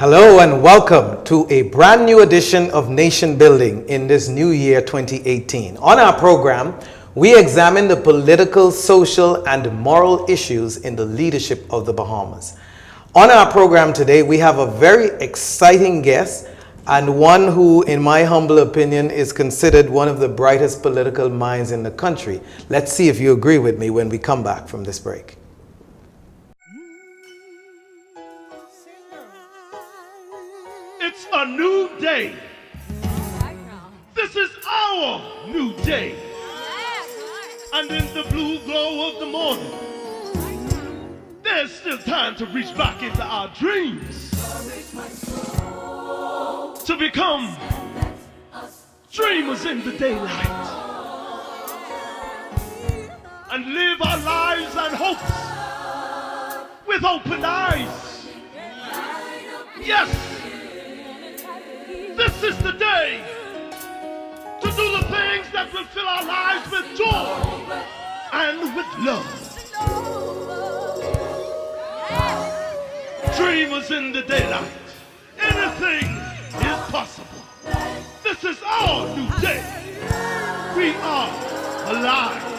Hello and welcome to a brand new edition of Nation Building in this new year 2018. On our program, we examine the political, social, and moral issues in the leadership of the Bahamas. On our program today, we have a very exciting guest and one who, in my humble opinion, is considered one of the brightest political minds in the country. Let's see if you agree with me when we come back from this break. It's a new day. This is our new day. And in the blue glow of the morning, there's still time to reach back into our dreams. To become dreamers in the daylight. And live our lives and hopes with open eyes. Yes! This is the day to do the things that will fill our lives with joy and with love. Dreamers in the daylight. Anything is possible. This is our new day. We are alive.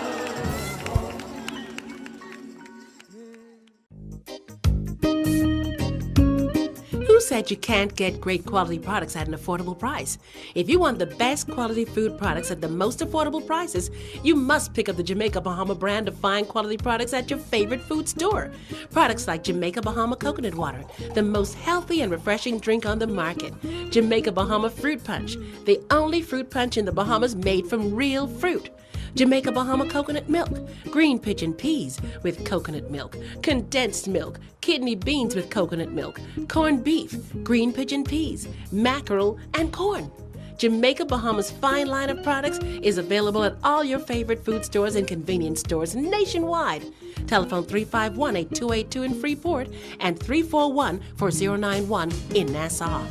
Who said you can't get great quality products at an affordable price? If you want the best quality food products at the most affordable prices, you must pick up the Jamaica Bahama brand of fine quality products at your favorite food store. Products like Jamaica Bahama Coconut Water, the most healthy and refreshing drink on the market. Jamaica Bahama Fruit Punch, the only fruit punch in the Bahamas made from real fruit. Jamaica Bahama Coconut Milk, green pigeon peas with coconut milk, condensed milk, kidney beans with coconut milk, corned beef, green pigeon peas, mackerel, and corn. Jamaica Bahama's fine line of products is available at all your favorite food stores and convenience stores nationwide. Telephone 351-8282 in Freeport and 341-4091 in Nassau.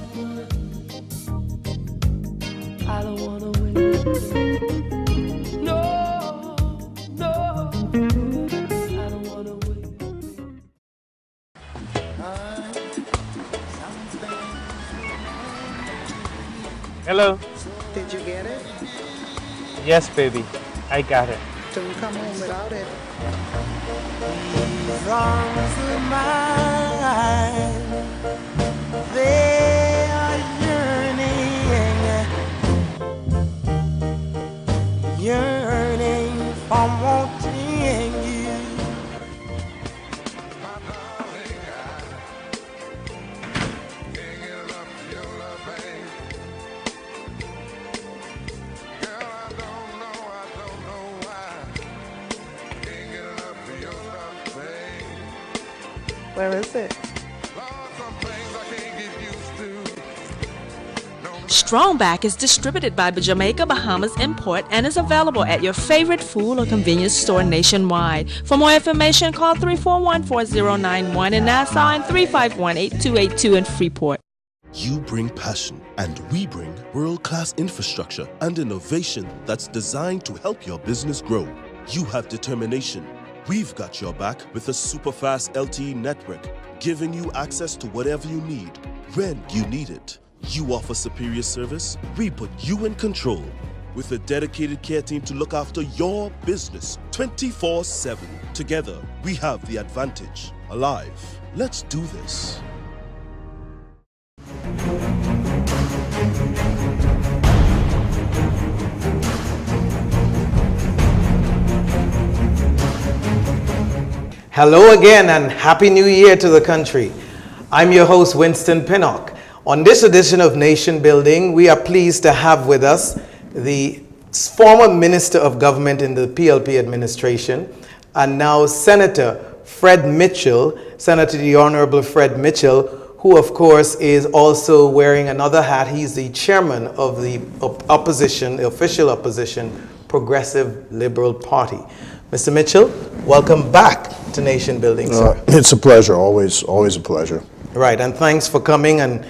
I don't wanna win. No, I don't wanna win. Hello. Did you get it? Yes, baby. I got it. Don't come home without it. These arms of mine, they are yearning for wanting you. Where is it? Strongback is distributed by Jamaica Bahamas Import and is available at your favorite food or convenience store nationwide. For more information, call 341-4091 in Nassau and 351-8282 in Freeport. You bring passion, and we bring world-class infrastructure and innovation that's designed to help your business grow. You have determination. We've got your back with a super-fast LTE network, giving you access to whatever you need, when you need it. You offer superior service, we put you in control. With a dedicated care team to look after your business 24/7. Together, we have the advantage. Alive. Let's do this. Hello again and Happy New Year to the country. I'm your host, Winston Pinnock. On this edition of Nation Building, we are pleased to have with us the former Minister of Government in the PLP administration and now Senator Fred Mitchell, Senator the Honorable Fred Mitchell, who of course is also wearing another hat. He's the chairman of the opposition, the official opposition, Progressive Liberal Party. Mr. Mitchell, welcome back to Nation Building, sir. It's a pleasure, always a pleasure. Right, and thanks for coming and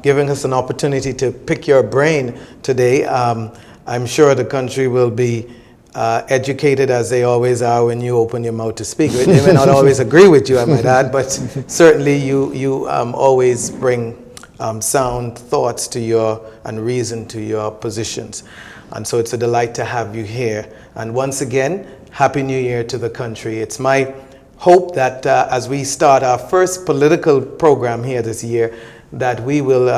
giving us an opportunity to pick your brain today. I'm sure the country will be educated as they always are when you open your mouth to speak. They may not always agree with you, I might add, but certainly you always bring sound thoughts to and reason to your positions. And so it's a delight to have you here. And once again, Happy New Year to the country. It's my hope that as we start our first political program here this year, that we will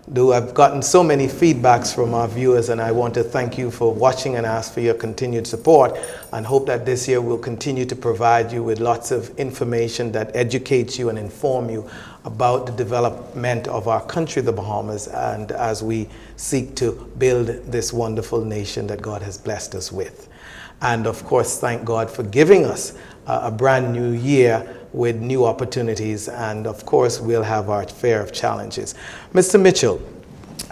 I've gotten so many feedbacks from our viewers, and I want to thank you for watching and ask for your continued support, and hope that this year we'll continue to provide you with lots of information that educates you and inform you about the development of our country, the Bahamas, and as we seek to build this wonderful nation that God has blessed us with. And of course, thank God for giving us a brand new year with new opportunities, and of course we'll have our share of challenges. Mr. Mitchell,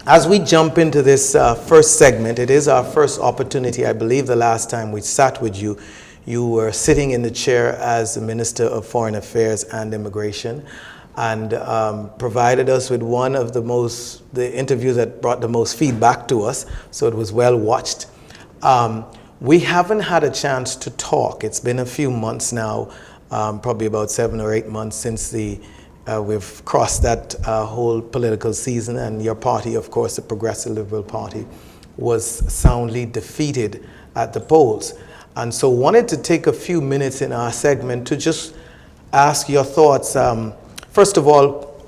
as we jump into this first segment, it is our first opportunity. I believe the last time we sat with you, you were sitting in the chair as the Minister of Foreign Affairs and Immigration, and provided us with one of the interviews that brought the most feedback to us, so it was well watched. We haven't had a chance to talk. It's been a few months now, probably about 7 or 8 months since we've crossed that whole political season, and your party, of course, the Progressive Liberal Party, was soundly defeated at the polls. And so wanted to take a few minutes in our segment to just ask your thoughts. First of all,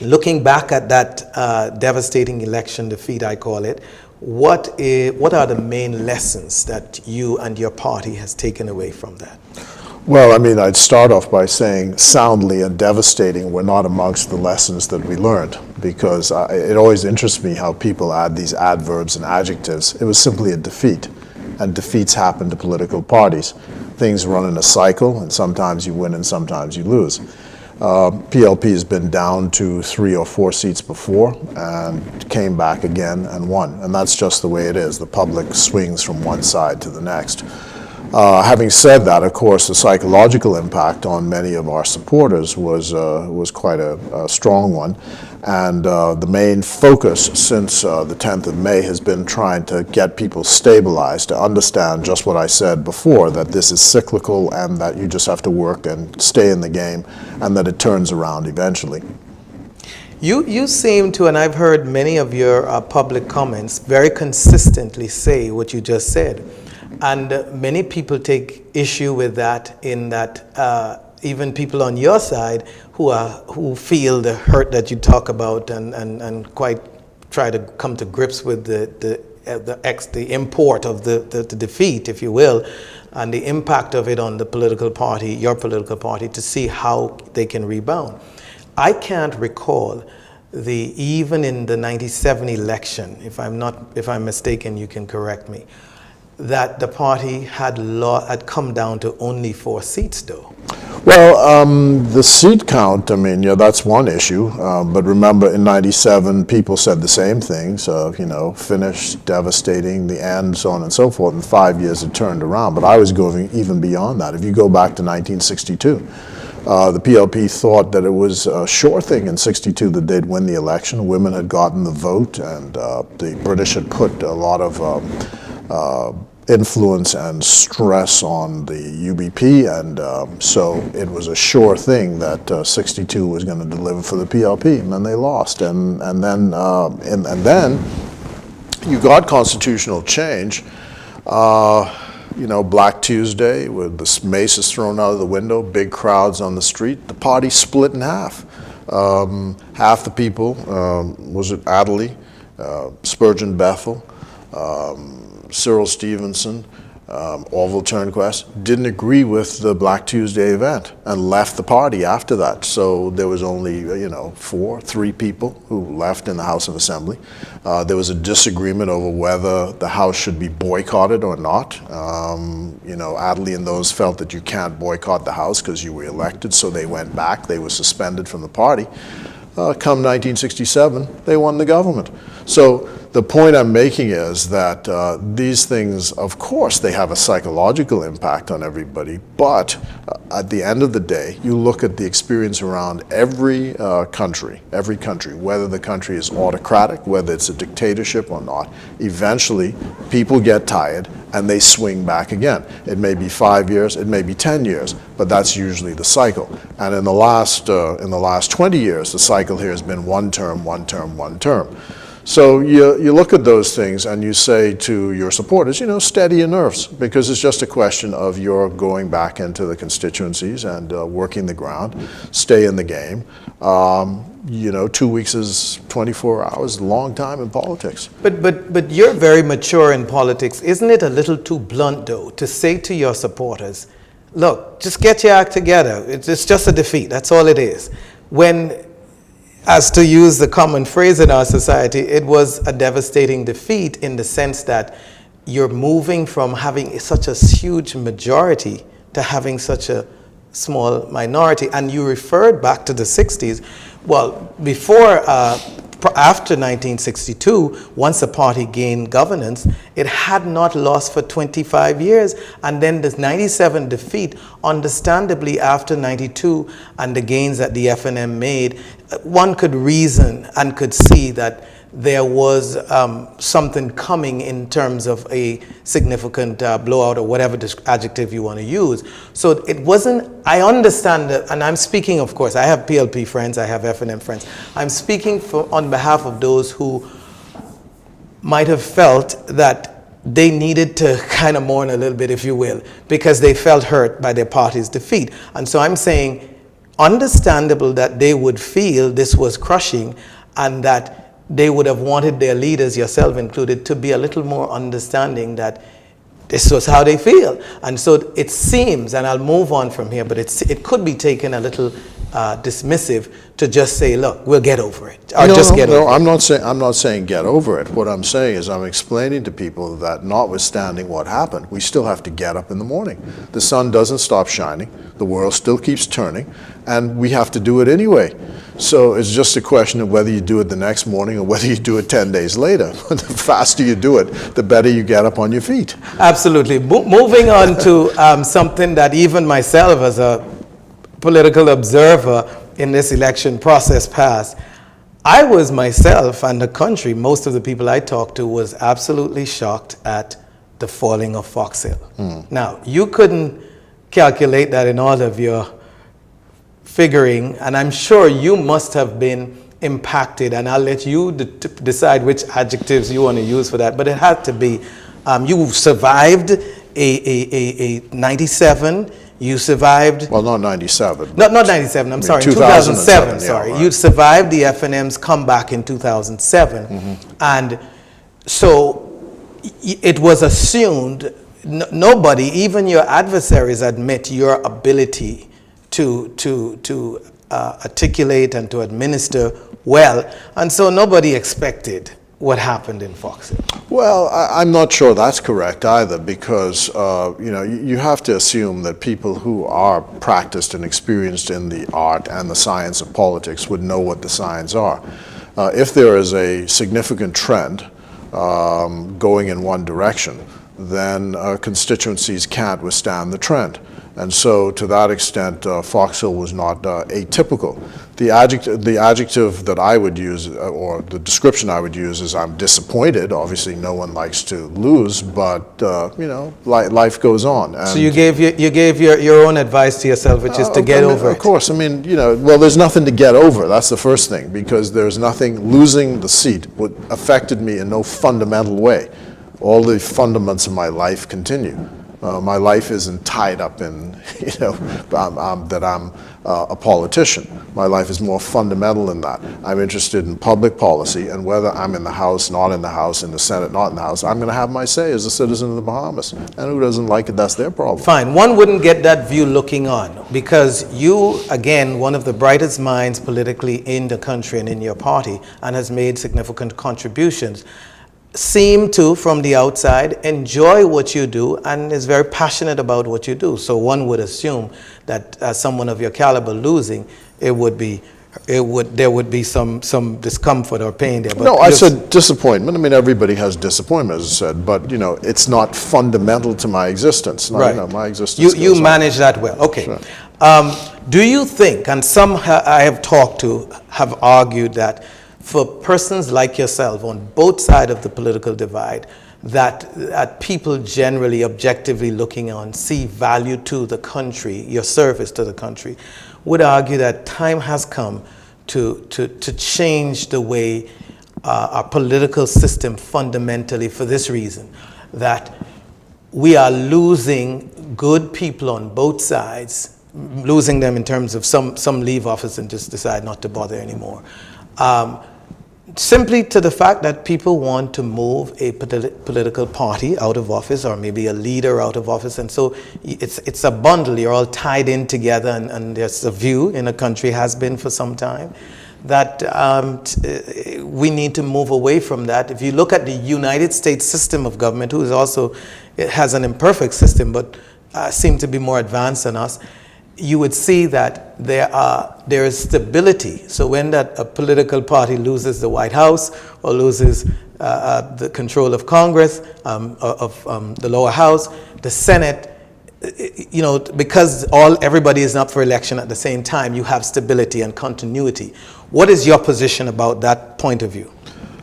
looking back at that devastating election defeat, I call it, what are the main lessons that you and your party has taken away from that? Well, I mean, I'd start off by saying soundly and devastating were not amongst the lessons that we learned, because it always interests me how people add these adverbs and adjectives. It was simply a defeat, and defeats happen to political parties. Things run in a cycle, and sometimes you win and sometimes you lose. PLP has been down to 3 or 4 seats before and came back again and won. And that's just the way it is. The public swings from one side to the next. Having said that, of course, the psychological impact on many of our supporters was quite a strong one. And the main focus since the 10th of May has been trying to get people stabilized, to understand just what I said before, that this is cyclical and that you just have to work and stay in the game, and that it turns around eventually. You seem to, and I've heard many of your public comments, very consistently say what you just said. And many people take issue with that, in that even people on your side who feel the hurt that you talk about and quite try to come to grips with the import of the defeat, if you will, and the impact of it on the political party, your political party, to see how they can rebound. I can't recall even in the 97 election, if I'm mistaken, you can correct me, that the party had come down to only 4 seats, though. Well, the seat count, I mean, yeah, that's one issue. But remember, in 97, people said the same things, finish, devastating, the end, so on and so forth. In 5 years, it turned around. But I was going even beyond that. If you go back to 1962, the PLP thought that it was a sure thing in 62 that they'd win the election. Women had gotten the vote, and the British had put a lot of influence and stress on the UBP, and so it was a sure thing that 62 was going to deliver for the PLP, and then they lost, and then you got constitutional change. Black Tuesday, with the maces thrown out of the window, big crowds on the street. The party split in half. Half the people, was it Adderley, Spurgeon Bethel, Cyril Stevenson, Orville Turnquest, didn't agree with the Black Tuesday event and left the party after that. So there was only, 3 people who left in the House of Assembly. There was a disagreement over whether the House should be boycotted or not. Adderley and those felt that you can't boycott the House because you were elected, so they went back. They were suspended from the party. Come 1967, they won the government. So the point I'm making is that these things, of course, they have a psychological impact on everybody, but at the end of the day, you look at the experience around every country, whether the country is autocratic, whether it's a dictatorship or not, eventually people get tired and they swing back again. It may be 5 years, it may be 10 years, but that's usually the cycle. And in the last 20 years, the cycle here has been one term, one term, one term. So you look at those things and you say to your supporters, steady your nerves, because it's just a question of your going back into the constituencies and working the ground, stay in the game. 2 weeks is 24 hours, a long time in politics. But you're very mature in politics. Isn't it a little too blunt, though, to say to your supporters, look, just get your act together. It's just a defeat. That's all it is. When, as to use the common phrase in our society, it was a devastating defeat in the sense that you're moving from having such a huge majority to having such a small minority. And you referred back to the 60s. Well, after 1962, once a party gained governance, it had not lost for 25 years. And then this 97 defeat, understandably after 92 and the gains that the FNM made, one could reason and could see that there was something coming in terms of a significant blowout or whatever adjective you want to use. So it wasn't, I understand that, and I'm speaking, of course, I have PLP friends, I have FNM friends. I'm speaking on behalf of those who might have felt that they needed to kind of mourn a little bit, if you will, because they felt hurt by their party's defeat. And so I'm saying, understandable that they would feel this was crushing and that they would have wanted their leaders, yourself included, to be a little more understanding that this was how they feel. And so it seems, and I'll move on from here, but it could be taken a little dismissive to just say, look, we'll get over it. Or just get over it. I'm not saying get over it. What I'm saying is I'm explaining to people that notwithstanding what happened, we still have to get up in the morning. The sun doesn't stop shining. The world still keeps turning, and we have to do it anyway. So it's just a question of whether you do it the next morning or whether you do it 10 days later. The faster you do it, the better you get up on your feet. Absolutely. Moving on to something that even myself as a political observer in this election process passed, I was myself and the country, most of the people I talked to, was absolutely shocked at the falling of Fox Hill. Now, you couldn't calculate that in all of your figuring, and I'm sure you must have been impacted, and I'll let you decide which adjectives you want to use for that, but it had to be, you survived a 97, you survived... Well, not 97. Not 97, I'm sorry, 2007, sorry. Yeah, right. You survived the FNM's comeback in 2007, and so it was assumed, nobody, even your adversaries, admit your ability to articulate and to administer well, and so nobody expected what happened in Fox Hill. Well, I'm not sure that's correct either, because you have to assume that people who are practiced and experienced in the art and the science of politics would know what the signs are. If there is a significant trend going in one direction, then constituencies can't withstand the trend. And so, to that extent, Fox Hill was not atypical. The adjective that I would use, or the description I would use, is I'm disappointed. Obviously, no one likes to lose, but life goes on. And so you gave your own advice to yourself, which is to get over it. Of course, well, there's nothing to get over. That's the first thing, because there's nothing. Losing the seat affected me in no fundamental way. All the fundaments of my life continue. My life isn't tied up in, that I'm a politician. My life is more fundamental than that. I'm interested in public policy, and whether I'm in the House, not in the House, in the Senate, not in the House, I'm going to have my say as a citizen of the Bahamas. And who doesn't like it, that's their problem. Fine. One wouldn't get that view looking on, because you, again, one of the brightest minds politically in the country and in your party, and has made significant contributions, seem to, from the outside, enjoy what you do and is very passionate about what you do. So one would assume that as someone of your caliber losing, there would be some discomfort or pain there. But no, I said disappointment. Everybody has disappointment, as I said, but it's not fundamental to my existence. Right. My existence. You manage that well. Okay. Sure. Do you think, and some I have talked to have argued that for persons like yourself on both sides of the political divide, that people generally, objectively looking on, see value to the country, your service to the country, would argue that time has come to change the way our political system fundamentally, for this reason, that we are losing good people on both sides, losing them in terms of some leave office and just decide not to bother anymore. Simply to the fact that people want to move a political party out of office, or maybe a leader out of office, and so it's a bundle. You're all tied in together, and there's a view in the country, has been for some time, that we need to move away from that. If you look at the United States system of government, who is also, it has an imperfect system, but seem to be more advanced than us, you would see that there is stability. So when a political party loses the White House or loses the control of Congress, of the lower house, the Senate, because everybody is up for election at the same time, you have stability and continuity. What is your position about that point of view?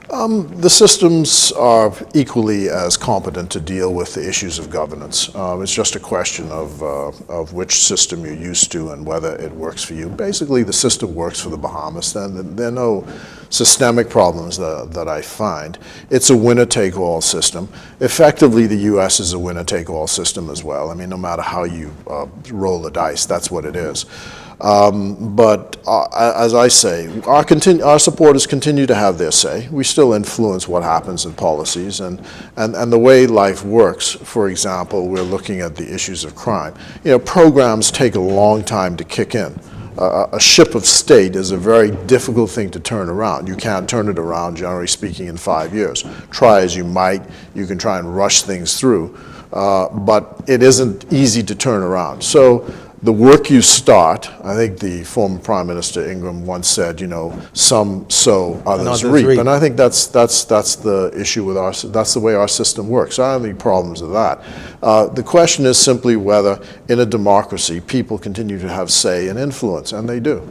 The systems are equally as competent to deal with the issues of governance. It's just a question of which system you're used to and whether it works for you. Basically, the system works for the Bahamas. Then there are no systemic problems that I find. It's a winner-take-all system. Effectively, the U.S. is a winner-take-all system as well. I mean, no matter how you roll the dice, that's what it is. But as I say, our supporters continue to have their say. We still influence what happens in policies and the way life works. For example, we're looking at the issues of crime. Programs take a long time to kick in. A ship of state is a very difficult thing to turn around. You can't turn it around, generally speaking, in 5 years. Try as you might, you can try and rush things through, but it isn't easy to turn around. So the work you start, I think the former Prime Minister Ingram once said, some sow, others reap. And I think that's the issue with that's the way our system works. I don't have any problems with that. The question is simply whether in a democracy people continue to have say and influence, and they do.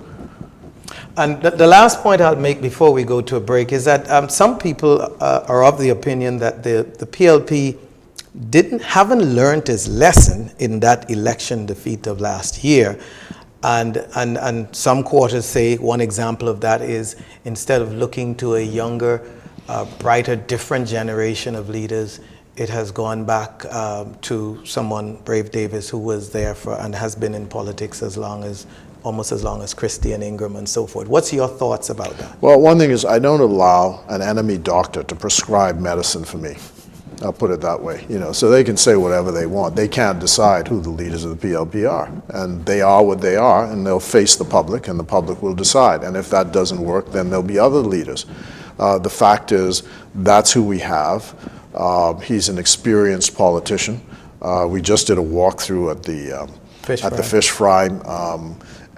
And the last point I'll make before we go to a break is that some people are of the opinion that the PLP haven't learned his lesson in that election defeat of last year. And some quarters say one example of that is, instead of looking to a younger, brighter, different generation of leaders, it has gone back to someone, Brave Davis, who was there and has been in politics almost as long as Christie and Ingram and so forth. What's your thoughts about that? Well, one thing is, I don't allow an enemy doctor to prescribe medicine for me. I'll put it that way, so they can say whatever they want. They can't decide who the leaders of the PLP are, and they are what they are, and they'll face the public, and the public will decide. And if that doesn't work, then there'll be other leaders. The fact is, that's who we have. He's an experienced politician. We just did a walkthrough at the fish fry,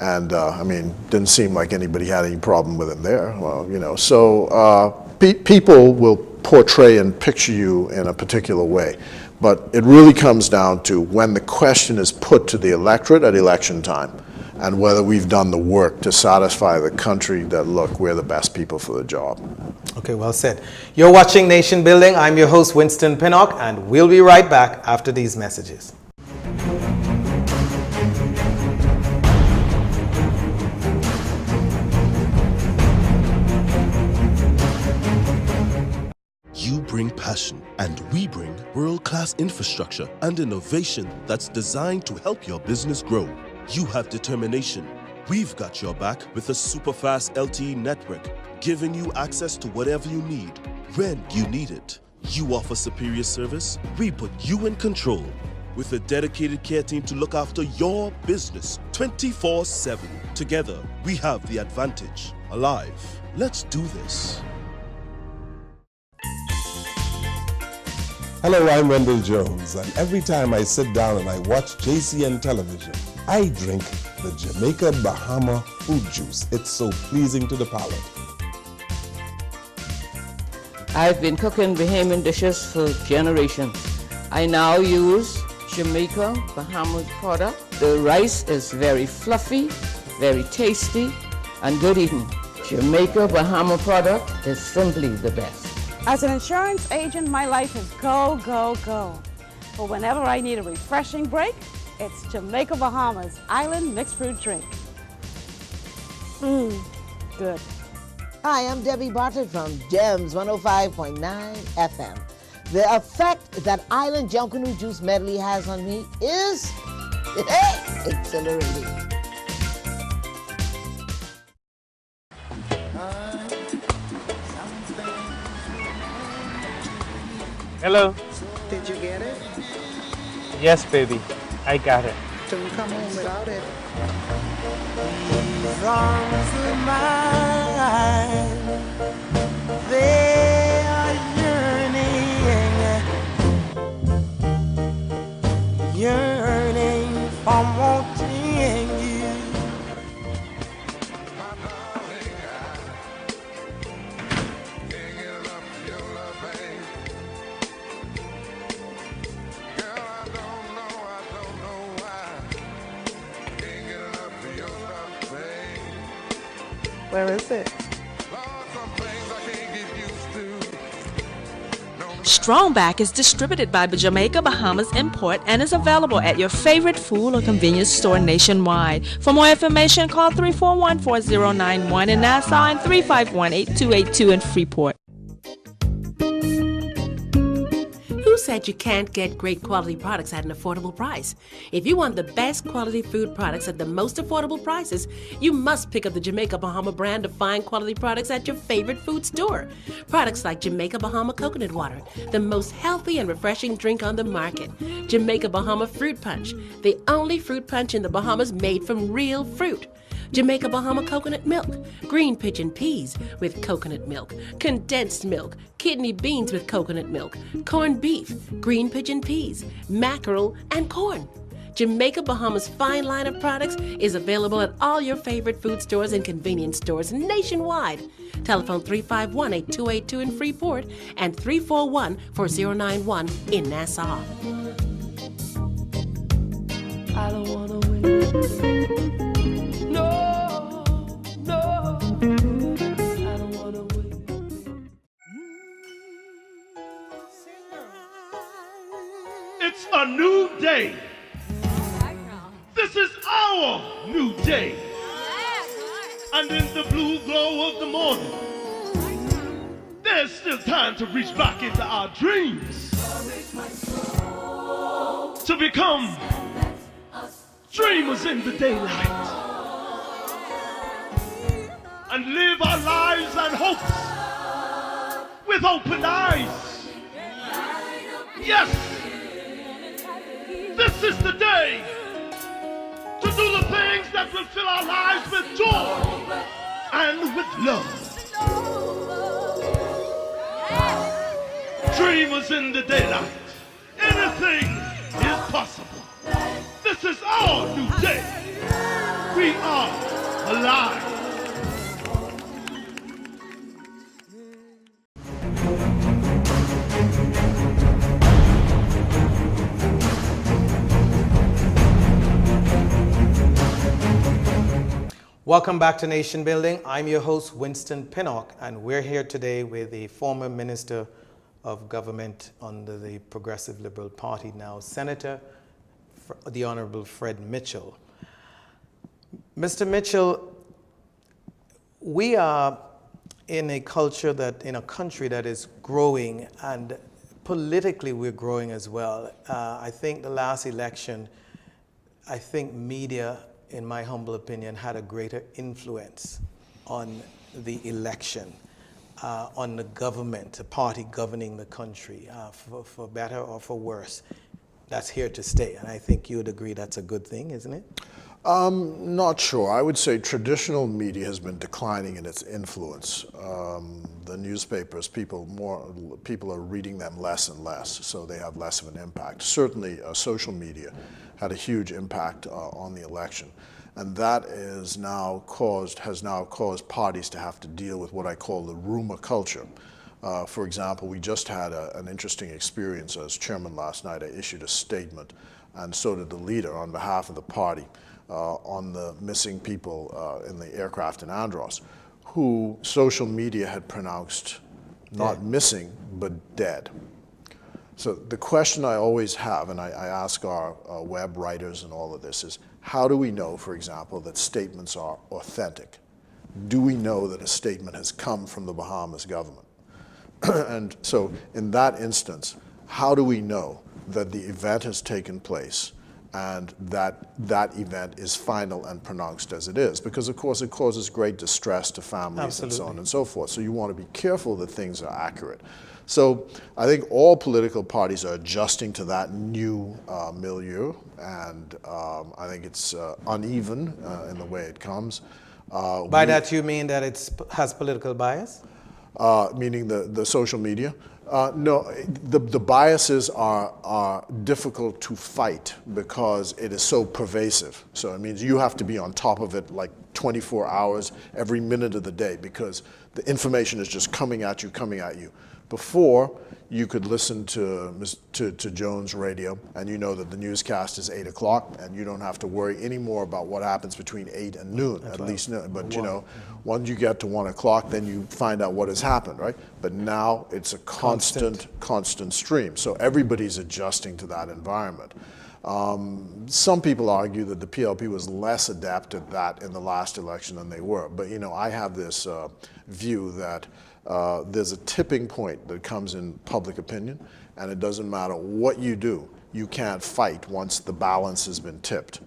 and I mean, didn't seem like anybody had any problem with him there. Well, so people will portray and picture you in a particular way. But it really comes down to when the question is put to the electorate at election time, and whether we've done the work to satisfy the country that, look, we're the best people for the job. Okay, well said. You're watching Nation Building. I'm your host, Winston Pinnock, and we'll be right back after these messages. You bring passion, and we bring world-class infrastructure and innovation that's designed to help your business grow. You have determination. We've got your back with a super-fast LTE network, giving you access to whatever you need, when you need it. You offer superior service, we put you in control, with a dedicated care team to look after your business 24/7. Together, we have the advantage. Alive. Let's do this. Hello, I'm Wendell Jones, and every time I sit down and I watch JCN television, I drink the Jamaica Bahama fruit juice. It's so pleasing to the palate. I've been cooking Bahamian dishes for generations. I now use Jamaica Bahama product. The rice is very fluffy, very tasty, and good eating. Jamaica Bahama product is simply the best. As an insurance agent, my life is go, go, go. But whenever I need a refreshing break, it's Jamaica Bahamas Island Mixed Fruit Drink. Good. Hi, I'm Debbie Bartlett from GEMS 105.9 FM. The effect that Island Junkanoo Juice medley has on me is exhilarating. Hello. Did you get it? Yes, baby. I got it. Don't come home without it. These arms of mine, they are yearning for wanting you. Where is it? Strongback is distributed by Jamaica Bahamas Import and is available at your favorite food or convenience store nationwide. For more information, call 341-4091 in Nassau and 351-8282 in Freeport. Who said you can't get great quality products at an affordable price? If you want the best quality food products at the most affordable prices, you must pick up the Jamaica Bahama brand of fine quality products at your favorite food store. Products like Jamaica Bahama Coconut Water, the most healthy and refreshing drink on the market. Jamaica Bahama Fruit Punch, the only fruit punch in the Bahamas made from real fruit. Jamaica Bahama Coconut Milk, green pigeon peas with coconut milk, condensed milk, kidney beans with coconut milk, corned beef, green pigeon peas, mackerel, and corn. Jamaica Bahamas fine line of products is available at all your favorite food stores and convenience stores nationwide. Telephone 351-8282 in Freeport and 341-4091 in Nassau. I don't wanna wait. No, I don't wanna wait. It's a new day. This is our new day. And in the blue glow of the morning, there's still time to reach back into our dreams. To become dreamers in the daylight. And live our lives and hopes with open eyes. Yes, this is the day to do the things that will fill our lives with joy and with love. Dreamers in the daylight. Anything is possible. This is our new day. We are alive. Welcome back to Nation Building. I'm your host, Winston Pinnock, and we're here today with the former Minister of Government under the Progressive Liberal Party, now Senator, the Honorable Fred Mitchell. Mr. Mitchell, we are in a culture in a country that is growing, and politically we're growing as well. I think the last election, media, in my humble opinion, had a greater influence on the election, on the government, the party governing the country, for better or for worse. That's here to stay, and I think you would agree that's a good thing, isn't it? Not sure. I would say traditional media has been declining in its influence. The newspapers, people are reading them less and less, so they have less of an impact. Certainly, social media had a huge impact on the election, and that has now caused parties to have to deal with what I call the rumor culture. For example, we just had an interesting experience as chairman last night. I issued a statement, and so did the leader on behalf of the party, on the missing people in the aircraft in Andros, who social media had pronounced not missing, but dead. So the question I always have, and I ask our web writers and all of this, is how do we know, for example, that statements are authentic? Do we know that a statement has come from the Bahamas government? And so in that instance, how do we know that the event has taken place and that that event is final and pronounced as it is? Because of course it causes great distress to families and so on and so forth. So you want to be careful that things are accurate. So I think all political parties are adjusting to that new milieu, and I think it's uneven in the way it comes. By that you mean that it has political bias? Meaning the social media? No, the biases are difficult to fight because it is so pervasive. So it means you have to be on top of it like 24 hours, every minute of the day, because the information is just coming at you. Before, you could listen to Jones Radio, and you know that the newscast is 8 o'clock, and you don't have to worry anymore about what happens between 8 and noon, at least. But you know, once you get to 1 o'clock, then you find out what has happened, right? But now it's a constant stream. So everybody's adjusting to that environment. Some people argue that the PLP was less adept at that in the last election than they were. But you know, I have this view that there's a tipping point that comes in public opinion, and it doesn't matter what you do, you can't fight once the balance has been tipped.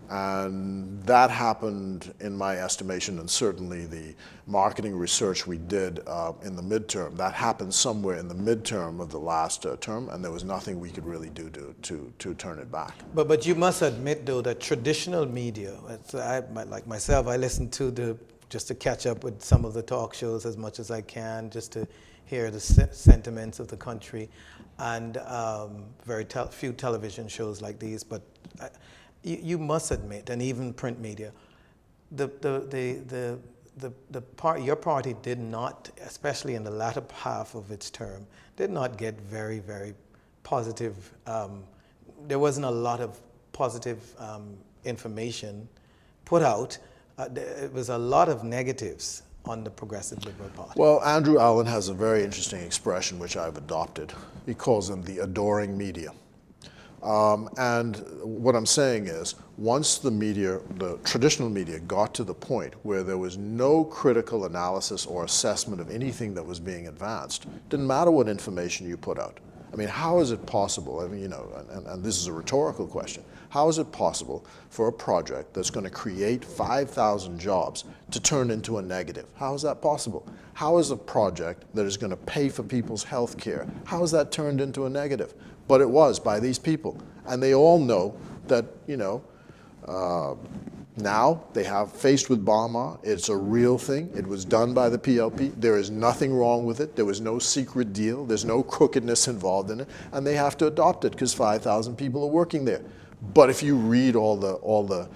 And that happened, in my estimation, and certainly the marketing research we did in the midterm, that happened somewhere in the midterm of the last term, and there was nothing we could really do to turn it back. But you must admit, though, that traditional media, like myself, I listen to just to catch up with some of the talk shows as much as I can, just to hear the sentiments of the country, and very few television shows like these. But you must admit, and even print media, your party did not, especially in the latter half of its term, did not get very, very positive. There wasn't a lot of positive information put out. It was a lot of negatives on the Progressive Liberal Party. Well, Andrew Allen has a very interesting expression which I've adopted. He calls them the adoring media. And what I'm saying is, once the media, the traditional media, got to the point where there was no critical analysis or assessment of anything that was being advanced, it didn't matter what information you put out. I mean, how is it possible? I mean, you know, and this is a rhetorical question. How is it possible for a project that's going to create 5,000 jobs to turn into a negative? How is that possible? How is a project that is going to pay for people's health care, how is that turned into a negative? But it was by these people. And they all know that, you know, now they have faced with Baha. It's a real thing. It was done by the PLP. There is nothing wrong with it. There was no secret deal. There's no crookedness involved in it. And they have to adopt it because 5,000 people are working there. But if you read all the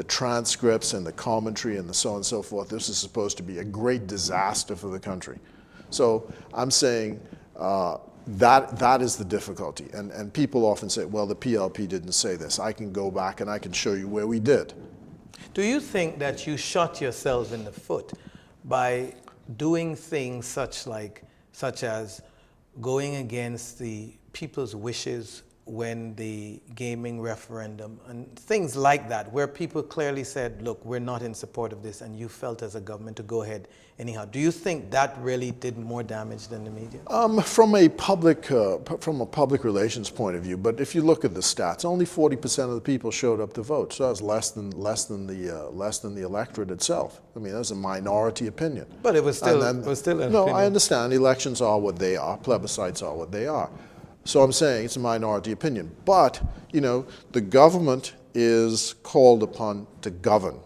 transcripts and the commentary and the so on and so forth, this is supposed to be a great disaster for the country. So I'm saying that is the difficulty. And people often say, well, the PLP didn't say this. I can go back and I can show you where we did. Do you think that you shot yourself in the foot by doing things such as going against the people's wishes when the gaming referendum and things like that, where people clearly said, look, we're not in support of this, and you felt as a government to go ahead anyhow? Do you think that really did more damage than the media? From a public relations point of view, but if you look at the stats, only 40% of the people showed up to vote. So that's less than the electorate itself. I mean, that's a minority opinion. But it was still an opinion. No, I understand. Elections are what they are. Plebiscites are what they are. So I'm saying it's a minority opinion. But, you know, the government is called upon to govern,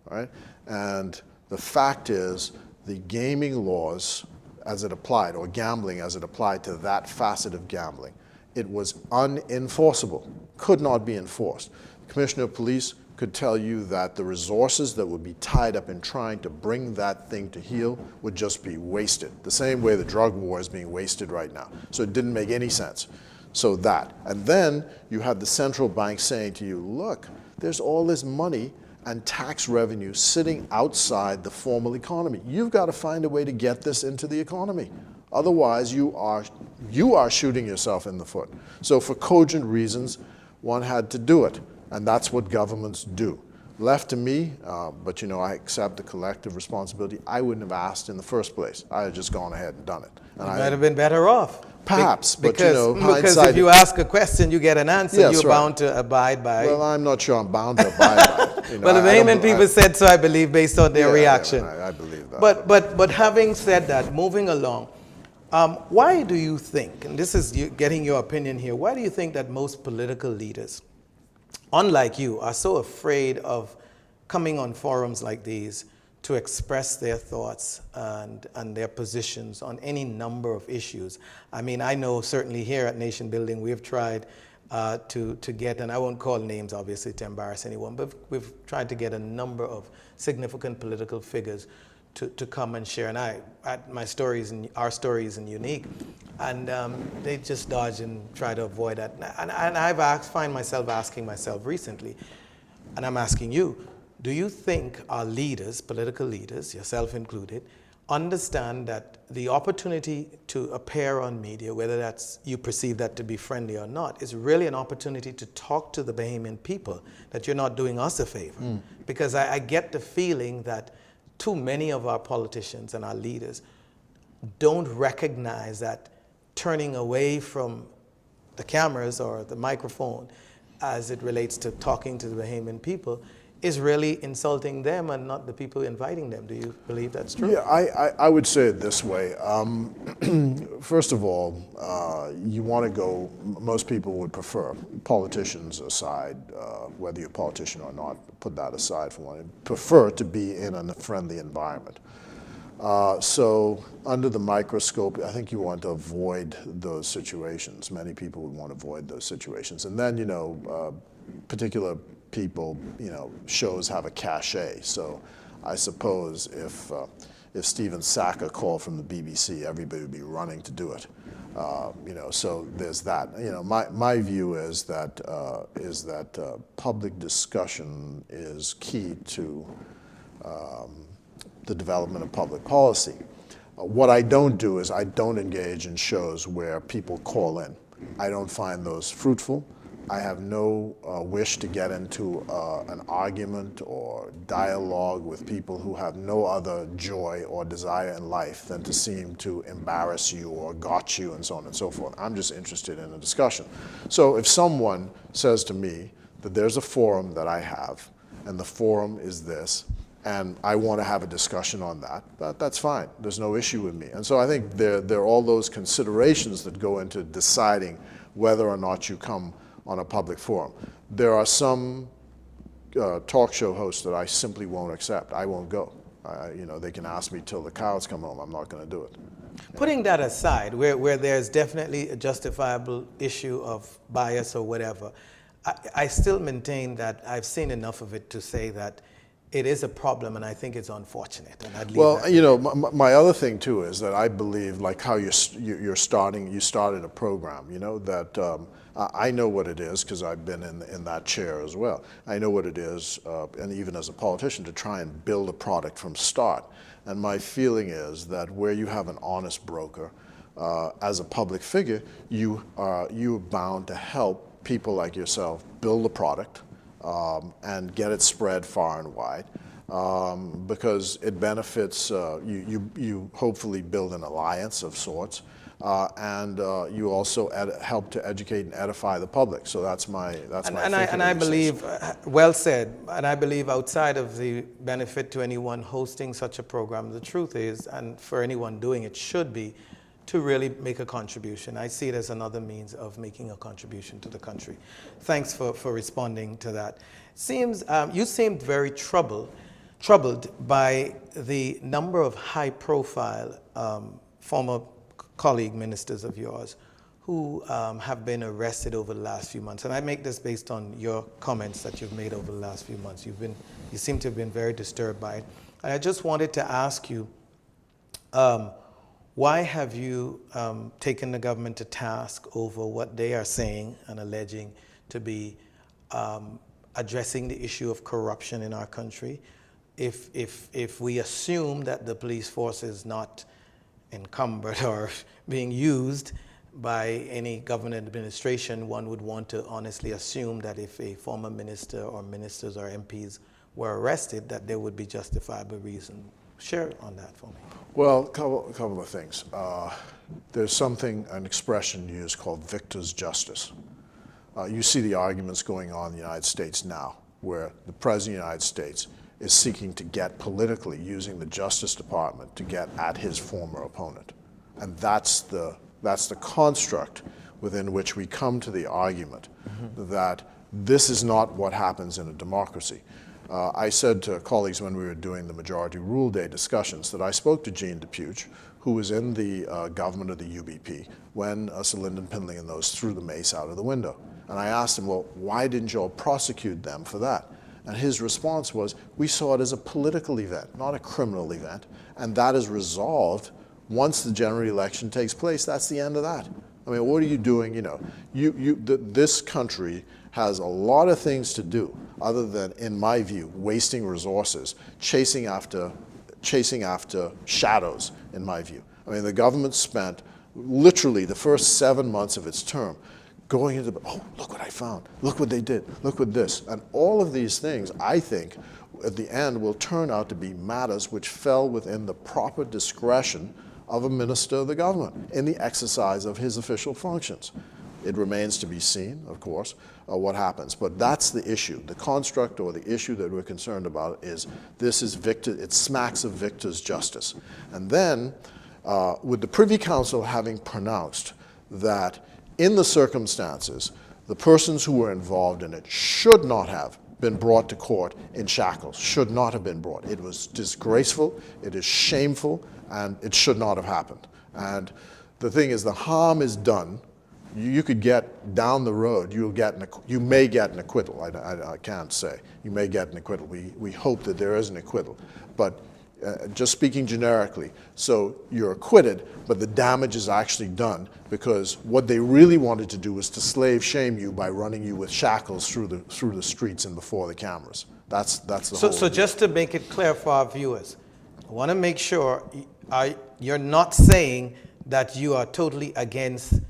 right? And the fact is, the gaming laws as it applied, or gambling as it applied to that facet of gambling, it was unenforceable, could not be enforced. The Commissioner of Police could tell you that the resources that would be tied up in trying to bring that thing to heel would just be wasted, the same way the drug war is being wasted right now. So it didn't make any sense. So that. And then you had the central bank saying to you, look, there's all this money and tax revenue sitting outside the formal economy. You've got to find a way to get this into the economy. Otherwise, you are shooting yourself in the foot. So for cogent reasons, one had to do it, and that's what governments do. Left to me, but I accept the collective responsibility. I wouldn't have asked in the first place. I had just gone ahead and done it. And You might have been better off. Perhaps, but because hindsight. if you ask a question, you get an answer. Yes, you're right. bound to abide by. Well, I'm not sure I'm bound to abide by it. Well, the Bahamian people said so, I believe, based on their reaction. I believe that. But having said that, moving along, why do you think, and this is getting your opinion here, why do you think that most political leaders, unlike you, are so afraid of coming on forums like these to express their thoughts and their positions on any number of issues? I mean, I know certainly here at Nation Building we've tried to get, and I won't call names obviously to embarrass anyone, but we've tried to get a number of significant political figures to come and share. And our story isn't unique, and they just dodge and try to avoid that. And I've find myself asking myself recently, and I'm asking you, do you think our leaders, political leaders, yourself included, understand that the opportunity to appear on media, whether that's you perceive that to be friendly or not, is really an opportunity to talk to the Bahamian people, that you're not doing us a favor? Because I get the feeling that too many of our politicians and our leaders don't recognize that turning away from the cameras or the microphone as it relates to talking to the Bahamian people is really insulting them and not the people inviting them. Do you believe that's true? Yeah, I would say it this way. First of all, you want to go, most people would prefer, politicians aside, whether you're a politician or not, put that aside for one, prefer to be in a friendly environment. So under the microscope, I think you want to avoid those situations. Many people would want to avoid those situations. And then, particular people, shows have a cachet. So I suppose if Stephen Saka called from the BBC, everybody would be running to do it. So there's that. My view is that public discussion is key to the development of public policy. What I don't do is I don't engage in shows where people call in. I don't find those fruitful. I have no wish to get into an argument or dialogue with people who have no other joy or desire in life than to seem to embarrass you or got you and so on and so forth. I'm just interested in a discussion. So if someone says to me that there's a forum that I have and the forum is this, and I want to have a discussion on that's fine. There's no issue with me. And so I think there are all those considerations that go into deciding whether or not you come on a public forum. There are some talk show hosts that I simply won't accept. I won't go. They can ask me till the cows come home. I'm not going to do it. Putting that aside, where there's definitely a justifiable issue of bias or whatever, I still maintain that I've seen enough of it to say that it is a problem, and I think it's unfortunate. And I'd leave that. My other thing too is that I believe, like how you started a program, that I know what it is because I've been in that chair as well. I know what it is, and even as a politician, to try and build a product from start. And my feeling is that where you have an honest broker, as a public figure, you're bound to help people like yourself build a product. And get it spread far and wide, because it benefits, you hopefully build an alliance of sorts, and you also help to educate and edify the public. So that's my thinking. And I believe, well said, and I believe outside of the benefit to anyone hosting such a program, the truth is, and for anyone doing it, should be to really make a contribution. I see it as another means of making a contribution to the country. Thanks for responding to that. You seemed very troubled by the number of high-profile former colleague ministers of yours who have been arrested over the last few months. And I make this based on your comments that you've made over the last few months. You seem to have been very disturbed by it. And I just wanted to ask you, why have you taken the government to task over what they are saying and alleging to be addressing the issue of corruption in our country? If we assume that the police force is not encumbered or being used by any government administration, one would want to honestly assume that if a former minister or ministers or MPs were arrested, that there would be justifiable reason. Share on that for me. Well, a couple of things. There's something, an expression used called victor's justice. You see the arguments going on in the United States now, where the President of the United States is seeking to get politically, using the Justice Department to get at his former opponent. And that's the construct within which we come to the argument that this is not what happens in a democracy. I said to colleagues when we were doing the Majority Rule Day discussions that I spoke to Gene Depuch, who was in the government of the UBP when Sir Lyndon Pindling and those threw the mace out of the window. And I asked him, well, why didn't you all prosecute them for that? And his response was, we saw it as a political event, not a criminal event, and that is resolved once the general election takes place. That's the end of that. I mean, what are you doing? You know, this country has a lot of things to do other than, in my view, wasting resources, chasing after shadows, in my view. I mean, the government spent literally the first 7 months of its term going into the, oh, look what I found, look what they did, look what this. And all of these things, I think, at the end will turn out to be matters which fell within the proper discretion of a minister of the government in the exercise of his official functions. It remains to be seen, of course, what happens. But that's the issue. The construct or the issue that we're concerned about is this is it smacks of victor's justice. And then, with the Privy Council having pronounced that in the circumstances, the persons who were involved in it should not have been brought to court in shackles, should not have been brought. It was disgraceful, it is shameful, and it should not have happened. And the thing is, the harm is done. You could get down the road, you may get an acquittal, I can't say. You may get an acquittal. We hope that there is an acquittal. But just speaking generically, so you're acquitted, but the damage is actually done because what they really wanted to do was to slave shame you by running you with shackles through the streets and before the cameras. That's the whole. So just to make it clear for our viewers, I want to make sure you're not saying that you are totally against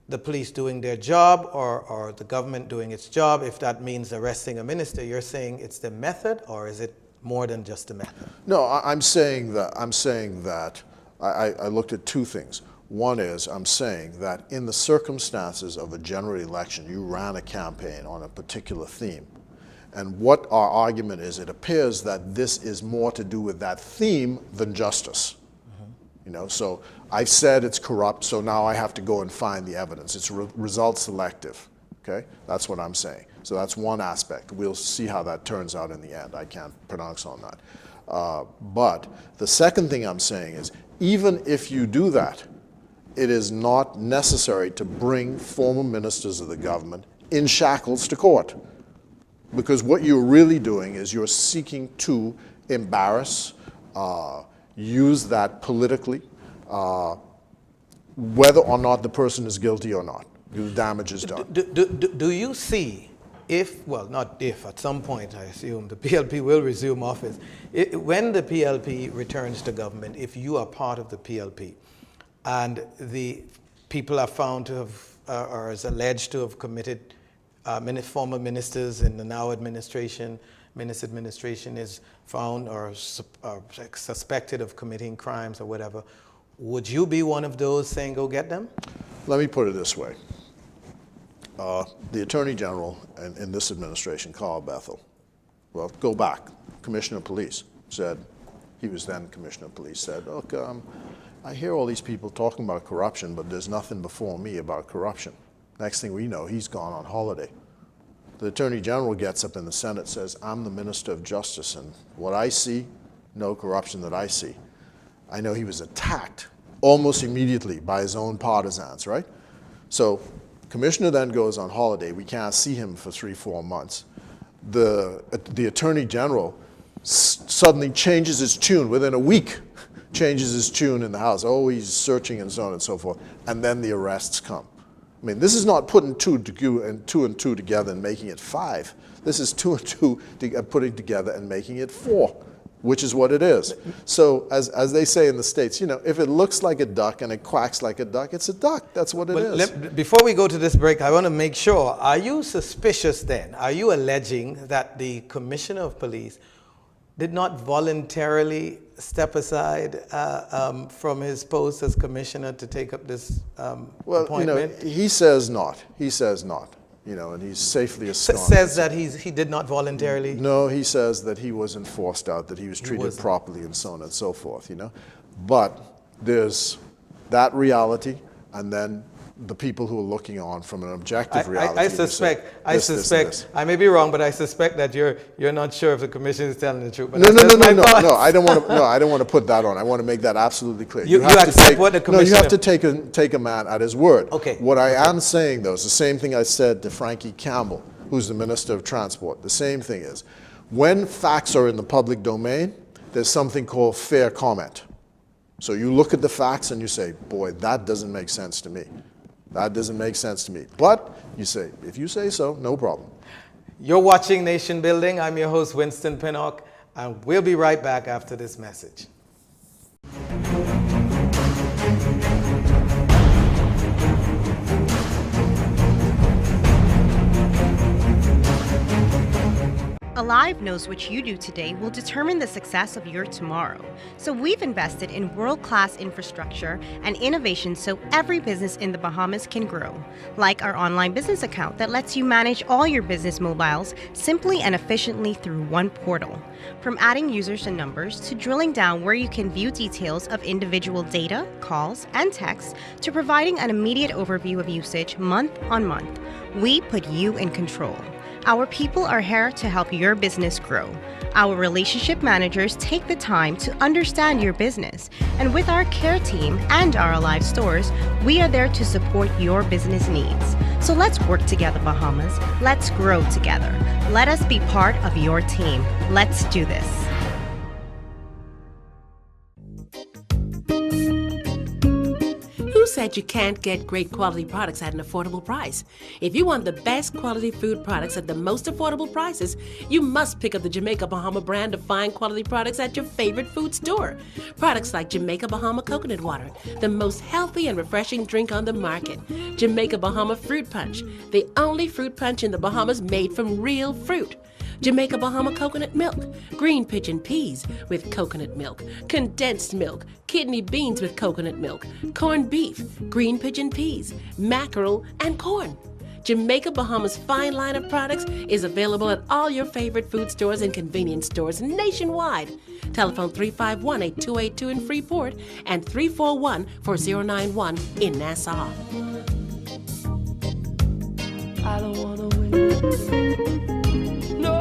the police doing their job or the government doing its job. If that means arresting a minister, you're saying it's the method, or is it more than just a method? No, I'm saying that I looked at two things. One is I'm saying that in the circumstances of a general election, you ran a campaign on a particular theme. And what our argument is, it appears that this is more to do with that theme than justice. You know, so I've said it's corrupt, so now I have to go and find the evidence. It's result selective. Okay, that's what I'm saying. So that's one aspect. We'll see how that turns out in the end. I can't pronounce on that. But the second thing I'm saying is, even if you do that, it is not necessary to bring former ministers of the government in shackles to court. Because what you're really doing is you're seeking to embarrass, use that politically, whether or not the person is guilty or not. The damage is done. Do you see, at some point I assume the PLP will resume office. When the PLP returns to government, if you are part of the PLP and the people are found to have, or is alleged to have committed, former ministers in the now administration, administration is found or suspected of committing crimes or whatever, would you be one of those saying go get them? Let me put it this way. The Attorney General in this administration, Carl Bethel, well, go back, Commissioner of Police said, he was then Commissioner of Police, said, look, I hear all these people talking about corruption, but there's nothing before me about corruption. Next thing we know, he's gone on holiday. The Attorney General gets up in the Senate, says, I'm the Minister of Justice, and what I see, no corruption that I see. I know he was attacked almost immediately by his own partisans, right? So, Commissioner then goes on holiday. We can't see him for 3-4 months. The Attorney General suddenly changes his tune within a week, changes his tune in the House. Oh, he's searching and so on and so forth. And then the arrests come. I mean, this is not putting two and two together and making it 5. This is 2 and 2 putting together and making it 4. which is what it is. So as they say in the States, you know, if it looks like a duck and it quacks like a duck, it's a duck. That's what it is. Before we go to this break, I want to make sure, are you suspicious then? Are you alleging that the Commissioner of Police did not voluntarily step aside from his post as commissioner to take up this Well, appointment? you know, he says not. He says not. You know, and he's safely ensconced. Says that he did not voluntarily? No, he says that he wasn't forced out, that he was treated properly and so on and so forth, you know. But there's that reality, and then the people who are looking on from an objective reality. I suspect, I may be wrong, but I suspect that you're not sure if the commission is telling the truth. But No, I don't want to put that on. I want to make that absolutely clear. You accept what the commissioner... No, you have to take a man at his word. Okay. What I am saying, though, is the same thing I said to Frankie Campbell, who's the Minister of Transport. The same thing is, when facts are in the public domain, there's something called fair comment. So you look at the facts and you say, boy, that doesn't make sense to me. That doesn't make sense to me. But you say, if you say so, no problem. You're watching Nation Building. I'm your host, Winston Pinnock, and we'll be right back after this message. Alive knows what you do today will determine the success of your tomorrow. So we've invested in world-class infrastructure and innovation so every business in the Bahamas can grow. Like our online business account that lets you manage all your business mobiles simply and efficiently through one portal. From adding users and numbers to drilling down where you can view details of individual data, calls, and texts to providing an immediate overview of usage month on month, we put you in control. Our people are here to help your business grow. Our relationship managers take the time to understand your business. And with our care team and our Alive stores, we are there to support your business needs. So let's work together, Bahamas. Let's grow together. Let us be part of your team. Let's do this. Who said you can't get great quality products at an affordable price? If you want the best quality food products at the most affordable prices, you must pick up the Jamaica Bahama brand of fine quality products at your favorite food store. Products like Jamaica Bahama Coconut Water, the most healthy and refreshing drink on the market. Jamaica Bahama Fruit Punch, the only fruit punch in the Bahamas made from real fruit. Jamaica Bahama Coconut Milk, green pigeon peas with coconut milk, condensed milk, kidney beans with coconut milk, corned beef, green pigeon peas, mackerel, and corn. Jamaica Bahama's fine line of products is available at all your favorite food stores and convenience stores nationwide. Telephone 351-8282 in Freeport and 341-4091 in Nassau. I don't wanna win. No,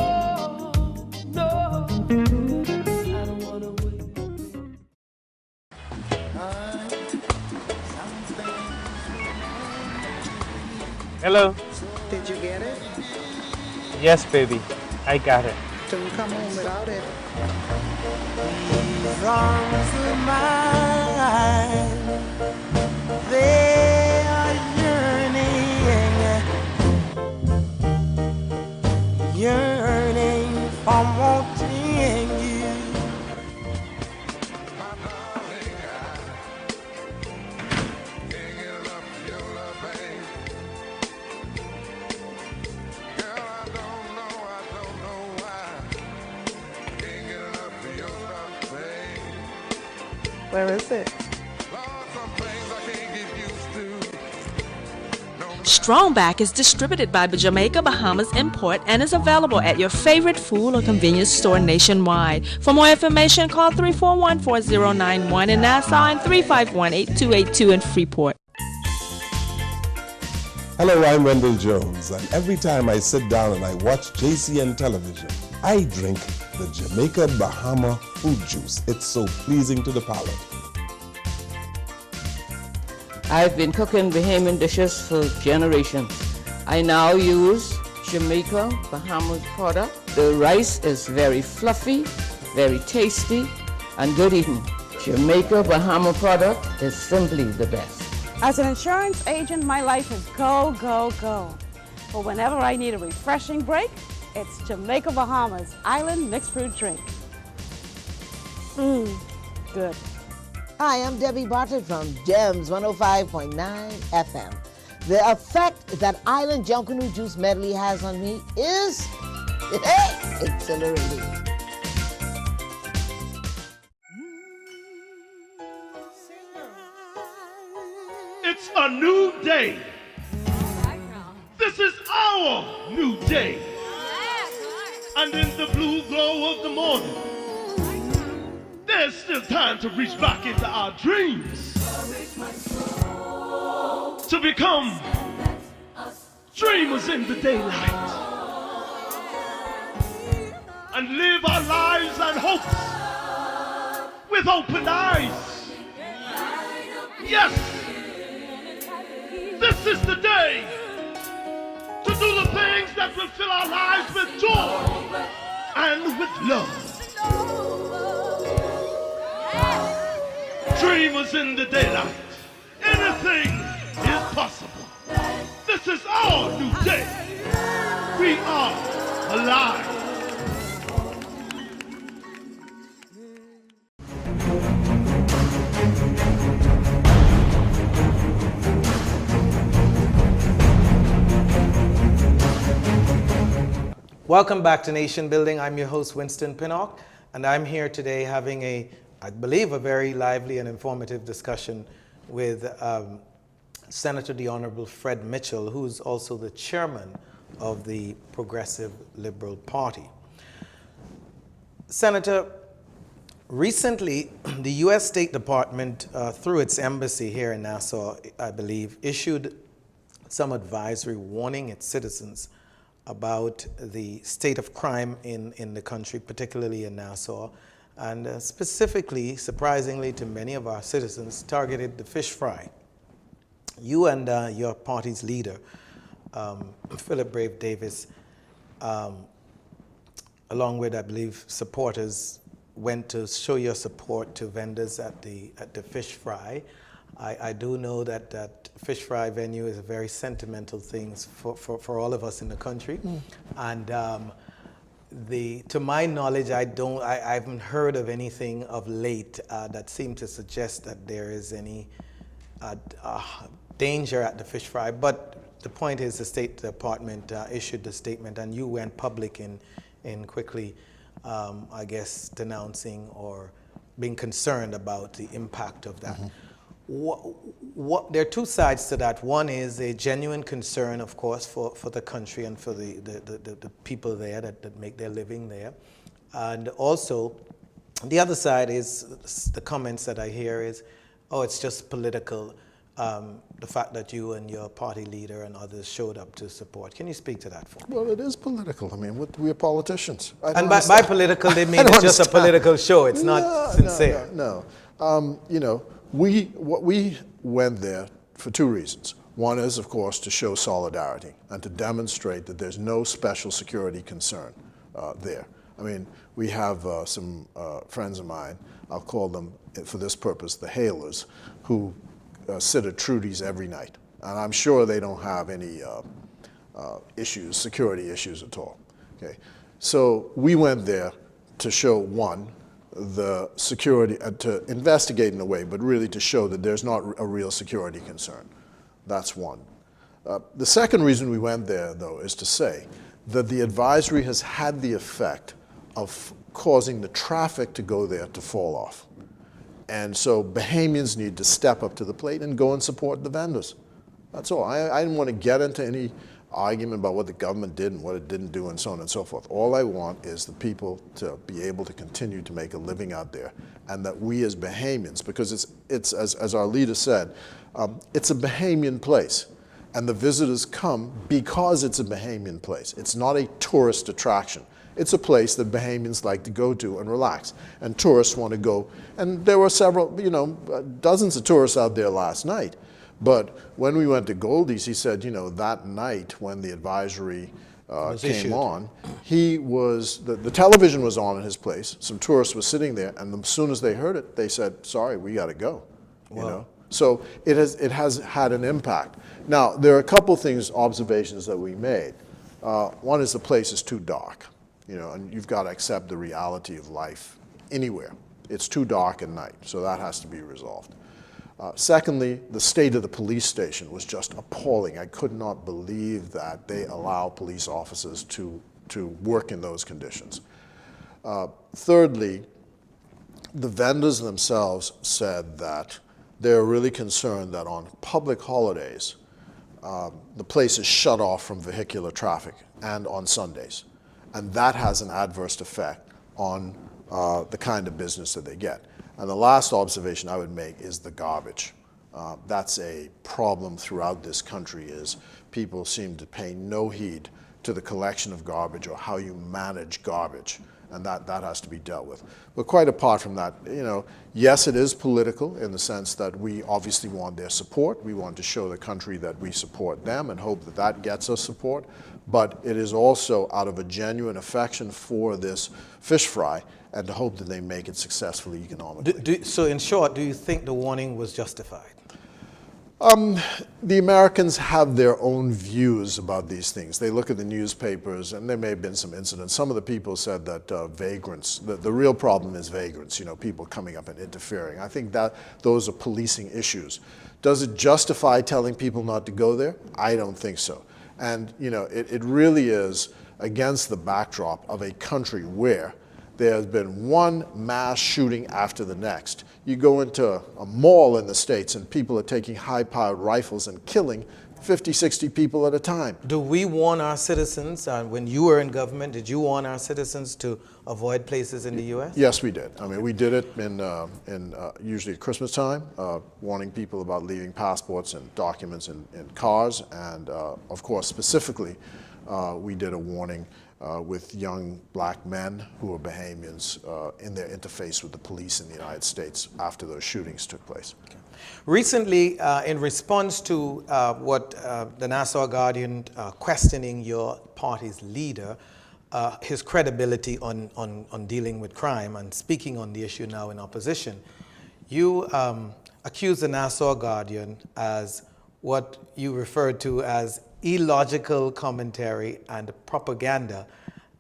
I don't wanna win. Hello? Did you get it? Yes, baby. I got it. Don't come home without it. These arms of mine, they are yearning for wanting you. Where is it? Strongback is distributed by Jamaica Bahamas Import and is available at your favorite food or convenience store nationwide. For more information, call 341-4091 in Nassau and 351-8282 in Freeport. Hello, I'm Wendell Jones, and every time I sit down and I watch JCN television, I drink the Jamaica Bahama fruit juice. It's so pleasing to the palate. I've been cooking Bahamian dishes for generations. I now use Jamaica Bahamas product. The rice is very fluffy, very tasty, and good eating. Jamaica Bahama product is simply the best. As an insurance agent, my life is go, go, go. But whenever I need a refreshing break, it's Jamaica Bahamas Island Mixed Fruit Drink. Good. Hi, I'm Debbie Bartlett from GEMS 105.9 FM. The effect that Island Junkanoo Juice medley has on me is exhilarating. It's a new day. This is our new day. And in the blue glow of the morning, there's still time to reach back into our dreams. To become dreamers in the daylight. And live our lives and hopes with open eyes. Yes, this is the day to do the things that will fill our lives with joy and with love. Dreamers in the daylight. Anything is possible. This is our new day. We are alive. Welcome back to Nation Building. I'm your host, Winston Pinnock, and I'm here today having I believe, a very lively and informative discussion with Senator the Honorable Fred Mitchell, who's also the chairman of the Progressive Liberal Party. Senator, recently, the U.S. State Department, through its embassy here in Nassau, I believe, issued some advisory warning its citizens about the state of crime in the country, particularly in Nassau, and specifically, surprisingly to many of our citizens, targeted the fish fry. You and your party's leader, Philip Brave Davis, along with, I believe, supporters, went to show your support to vendors at the fish fry. I do know that fish fry venue is a very sentimental thing for all of us in the country. And to my knowledge, I haven't heard of anything of late that seemed to suggest that there is any danger at the fish fry. But the point is, the State Department issued the statement, and you went public in quickly, I guess, denouncing or being concerned about the impact of that. There are two sides to that. One is a genuine concern, of course, for the country and for the people there that make their living there. And also, the other side is the comments that I hear is, oh, it's just political, the fact that you and your party leader and others showed up to support. Can you speak to that for me? Well, it is political. I mean, we're politicians. And by political, they mean it's just a political show. It's not sincere. No. You know, we went there for two reasons. One is, of course, to show solidarity and to demonstrate that there's no special security concern there. I mean, we have some friends of mine, I'll call them for this purpose the Hailers, who sit at Trudy's every night. And I'm sure they don't have any issues, security issues at all. Okay. So we went there to show, one, the security, to investigate in a way, but really to show that there's not a real security concern. That's one. The second reason we went there, though, is to say that the advisory has had the effect of causing the traffic to go there to fall off. And so Bahamians need to step up to the plate and go and support the vendors. That's all. I didn't want to get into any argument about what the government did and what it didn't do and so on and so forth. All I want is the people to be able to continue to make a living out there, and that we as Bahamians, because it's as our leader said, it's a Bahamian place, and the visitors come because it's a Bahamian place. It's not a tourist attraction. It's a place that Bahamians like to go to and relax, and tourists want to go. And there were several, dozens of tourists out there last night. But when we went to Goldie's, he said, that night when the advisory came on, the television was on in his place. Some tourists were sitting there, and as soon as they heard it, they said, "Sorry, we got to go." Wow. So it has had an impact. Now there are a couple things, observations that we made. One is the place is too dark, and you've got to accept the reality of life anywhere it's too dark at night, so that has to be resolved. Secondly, the state of the police station was just appalling. I could not believe that they allow police officers to work in those conditions. Thirdly, the vendors themselves said that they're really concerned that on public holidays, the place is shut off from vehicular traffic and on Sundays. And that has an adverse effect on the kind of business that they get. And the last observation I would make is the garbage. That's a problem throughout this country, is people seem to pay no heed to the collection of garbage or how you manage garbage. And that has to be dealt with. But quite apart from that, yes, it is political in the sense that we obviously want their support. We want to show the country that we support them and hope that that gets us support. But it is also out of a genuine affection for this fish fry and to hope that they make it successfully economically. So in short, do you think the warning was justified? The Americans have their own views about these things. They look at the newspapers, and there may have been some incidents. Some of the people said that vagrants, the real problem is vagrants, people coming up and interfering. I think that those are policing issues. Does it justify telling people not to go there? I don't think so. And it really is against the backdrop of a country where there has been one mass shooting after the next. You go into a mall in the States and people are taking high-powered rifles and killing 50, 60 people at a time. Do we warn our citizens, when you were in government, did you warn our citizens to avoid places in the U.S.? Yes, we did. I mean, we did it in usually at Christmas time, warning people about leaving passports and documents in cars. And of course, specifically, we did a warning with young black men who are Bahamians in their interface with the police in the United States after those shootings took place. Okay. Recently, in response to what the Nassau Guardian questioning your party's leader, his credibility on dealing with crime and speaking on the issue now in opposition, you accused the Nassau Guardian as what you referred to as illogical commentary and propaganda,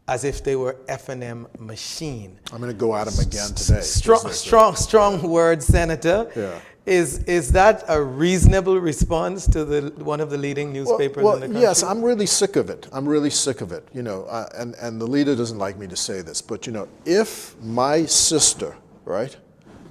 as if they were F&M machine. I'm going to go at him again today. Strong words, Senator. Yeah. Is that a reasonable response to one of the leading newspapers in the country? Yes, I'm really sick of it. I'm really sick of it. And the leader doesn't like me to say this, but if my sister, right,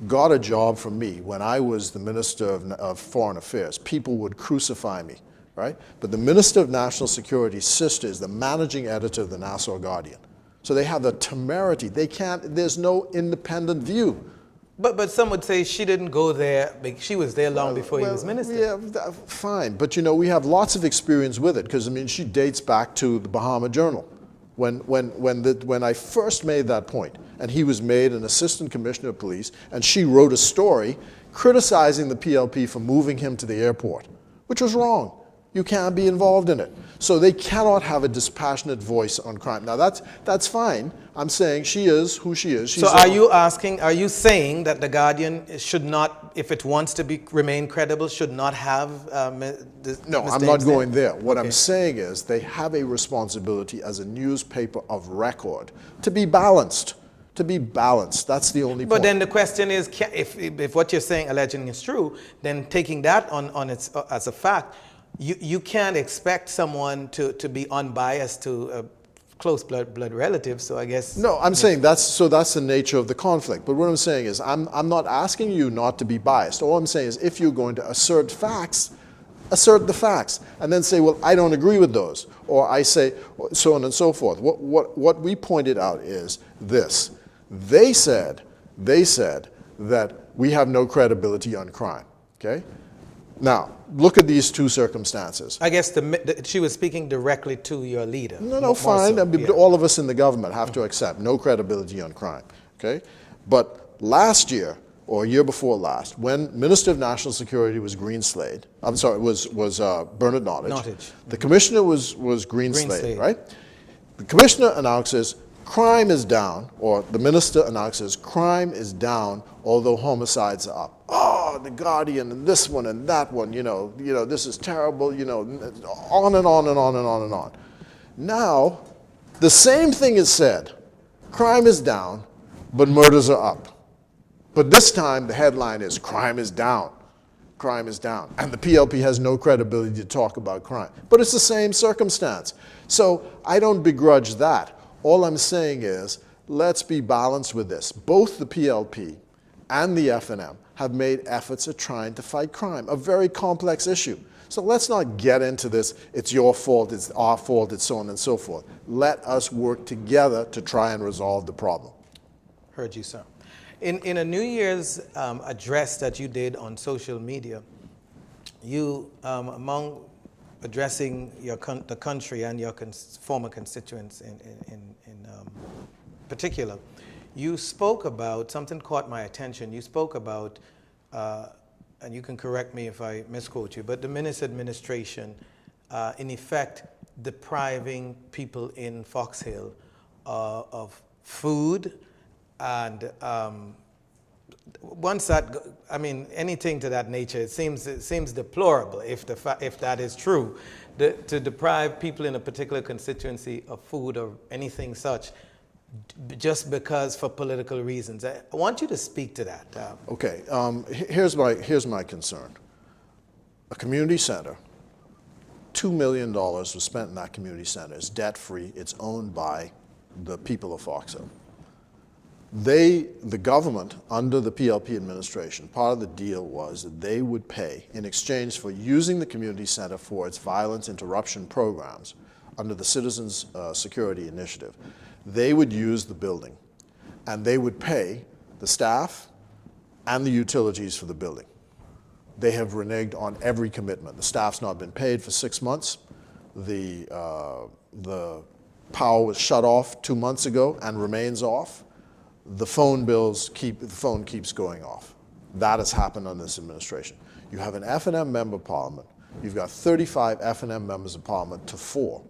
got a job from me when I was the Minister of Foreign Affairs, people would crucify me. Right? But the Minister of National Security's sister is the managing editor of the Nassau Guardian. So they have the temerity. There's no independent view. But some would say she didn't go there, she was there long before he was minister. Yeah, fine. But we have lots of experience with it because, she dates back to the Bahama Journal. When I first made that point, and he was made an assistant commissioner of police, and she wrote a story criticizing the PLP for moving him to the airport, which was wrong. You can't be involved in it. So they cannot have a dispassionate voice on crime. Now that's fine. I'm saying she is who she is. So are you saying that the Guardian should not, if it wants to remain credible, should not have No, I'm not going there. What I'm saying is they have a responsibility as a newspaper of record to be balanced. To be balanced. That's the only point. But then the question is, if what you're saying, alleging is true, then taking that on its as a fact, you can't expect someone to be unbiased to a close blood relative. So I guess no, I'm saying that's the nature of the conflict. But what I'm saying is I'm not asking you not to be biased. All I'm saying is if you're going to assert facts, assert the facts, and then say, well, I don't agree with those, or I say so on and so forth. What we pointed out is this: they said that we have no credibility on crime. Okay. Now, look at these two circumstances. I guess she was speaking directly to your leader. No, fine. So, all of us in the government have to accept no credibility on crime. Okay? But last year, or a year before last, when Minister of National Security was Greenslade, was Bernard Nottage. The commissioner was Greenslade, right? The commissioner announces crime is down, or the minister announces crime is down, although homicides are up. Oh, the Guardian and this one and that one, this is terrible, on and on and on and on and on. Now, the same thing is said. Crime is down, but murders are up. But this time the headline is crime is down. Crime is down. And the PLP has no credibility to talk about crime. But it's the same circumstance. So I don't begrudge that. All I'm saying is, let's be balanced with this. Both the PLP and the FNM have made efforts at trying to fight crime, a very complex issue. So let's not get into this, it's your fault, it's our fault, it's so on and so forth. Let us work together to try and resolve the problem. Heard you, sir. In a New Year's address that you did on social media, you, among addressing the country and your former constituents in particular, you spoke about, something caught my attention, you spoke about, and you can correct me if I misquote you, but the Minnis administration, in effect, depriving people in Fox Hill of food, and once that, I mean, anything to that nature, it seems deplorable if that is true, to deprive people in a particular constituency of food or anything such, just because for political reasons. I want you to speak to that. Okay, here's my concern. A community center, $2 million was spent in that community center. It's debt-free. It's owned by the people of Fox Hill. The government, under the PLP administration, part of the deal was that they would pay, in exchange for using the community center for its violence interruption programs under the Citizens Security Initiative, they would use the building, and they would pay the staff and the utilities for the building. They have reneged on every commitment. The staff's not been paid for 6 months. The power was shut off 2 months ago and remains off. The phone keeps going off. That has happened under this administration. You have an FNM member of parliament. You've got 35 FNM members of parliament to 4.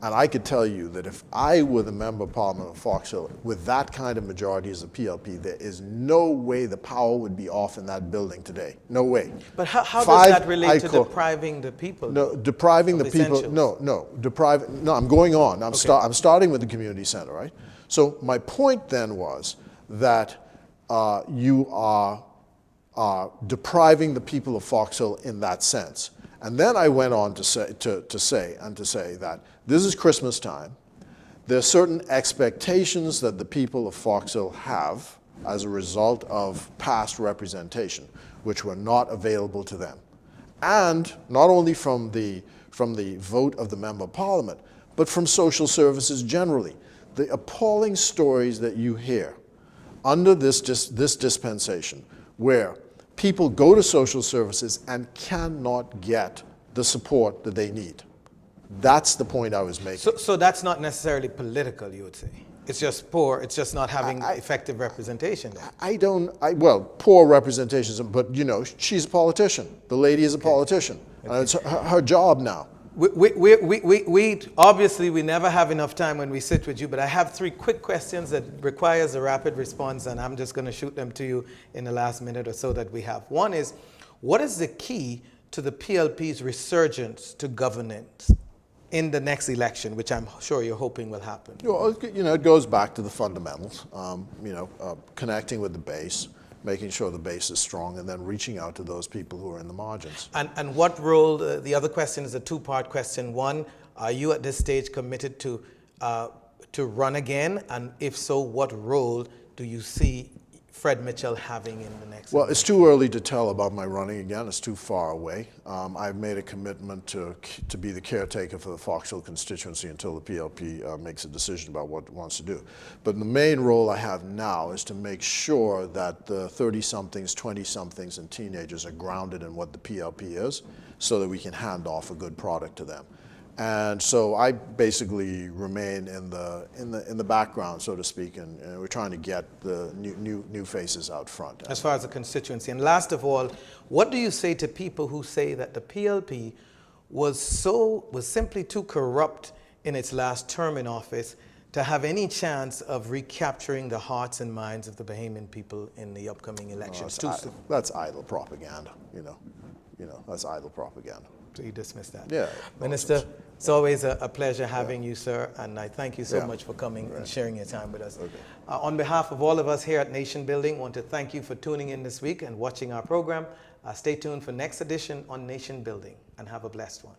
And I could tell you that if I were the member of parliament of Fox Hill with that kind of majority as a PLP, there is no way the power would be off in that building today. No way. But how does that relate to depriving the people? No, depriving the people. No, I'm going on. I'm starting with the community center, right? So my point then was that you are depriving the people of Fox Hill in that sense. And then I went on to say that this is Christmas time. There are certain expectations that the people of Fox Hill have as a result of past representation, which were not available to them. And not only from the vote of the Member of Parliament, but from social services generally. The appalling stories that you hear under this dispensation, where people go to social services and cannot get the support that they need. That's the point I was making. So that's not necessarily political, you would say? It's just poor, it's just not having effective representation there. Well, poor representation, but you know, she's a politician. The lady is a politician. And it's her job now. We obviously, we never have enough time when we sit with you, but I have 3 quick questions that requires a rapid response, and I'm just going to shoot them to you in the last minute or so that we have. One is, what is the key to the PLP's resurgence to governance in the next election, which I'm sure you're hoping will happen? Well, you know, it goes back to the fundamentals, connecting with the base, making sure the base is strong, and then reaching out to those people who are in the margins. And what role, the other question is a 2-part question. One, are you at this stage committed to run again? And if so, what role do you see Fred Mitchell having in the next Well, it's too early to tell about my running again. It's too far away. I've made a commitment to be the caretaker for the Fox Hill constituency until the PLP makes a decision about what it wants to do. But the main role I have now is to make sure that the 30-somethings, 20-somethings, and teenagers are grounded in what the PLP is, so that we can hand off a good product to them. And so I basically remain in the background, so to speak, and we're trying to get the new faces out front. As far as the constituency. And last of all, what do you say to people who say that the PLP was simply too corrupt in its last term in office to have any chance of recapturing the hearts and minds of the Bahamian people in the upcoming elections? That's idle propaganda, you know, that's idle propaganda. you dismiss that. Yeah. Minister, it's always a pleasure having you, sir, and I thank you so Yeah. much for coming and sharing your time with us. Okay. On behalf of all of us here at Nation Building, I want to thank you for tuning in this week and watching our program. Stay tuned for next edition on Nation Building, and have a blessed one.